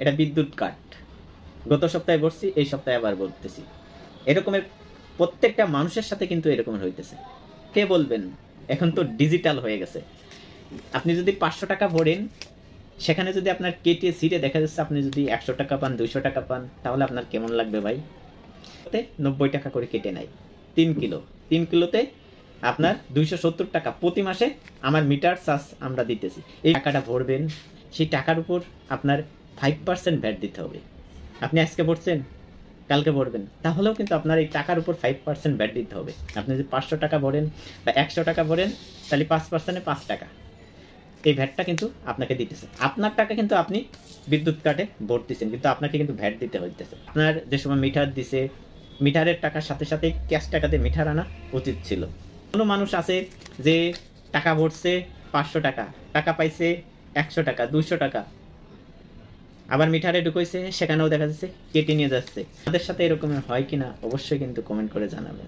এটা বিদ্যুৎ কাট। গত সপ্তাহে বলছি, এই সপ্তাহে আবার বলতেছি। এরকমের প্রত্যেকটা মানুষের সাথে কিন্তু এরকমের হইতেছে। কে বলবেন? এখন তো ডিজিটাল হয়ে গেছে। আপনি যদি 500 টাকা ভরেন, সেখানে যদি আপনার কেটে সিটে দেখা যাচ্ছে আপনি যদি 100 টাকা পান, 200 টাকা পান, তাহলে আপনার কেমন লাগবে ভাই? 90 টাকা করে কেটে নেয় 3 কিলো। 3 কিলোতে আপনার 270 টাকা প্রতি মাসে আমার মিটার চার্জ আমরা দিতেছি। এই টাকাটা ভরবেন, সেই টাকার উপর আপনার 5% ভ্যাট দিতে হবে। আপনি আজকে ভরছেন, কালকে ভরবেন, তাহলেও কিন্তু আপনার এই টাকার উপর 5% ভ্যাট দিতে হবে। আপনি যদি 500 টাকা ভরেন বা 100 টাকা ভরেন, তাহলে 5%-এ 5 টাকা এই ভ্যাটটা কিন্তু আপনাকে দিতেছে। আপনার টাকা কিন্তু আপনি বিদ্যুৎ কাটে ভরতেছেন, কিন্তু আপনাকে কিন্তু ভ্যাট দিতে হইতেছে। আপনার যে সময় মিটার দিছে, মিটারের টাকার সাথে সাথে ক্যাশ টাকাতে মিটার আনা উচিত ছিল। কোনো মানুষ আছে যে টাকা ভরছে 500 টাকা, টাকা পাইছে 100 টাকা, 200 টাকা, আবার মিটারে ঢুকাইছে, সেখানেও দেখা যাচ্ছে কেটে নিয়ে যাচ্ছে। তাদের সাথে এরকম হয় কিনা অবশ্যই কিন্তু কমেন্ট করে জানাবেন।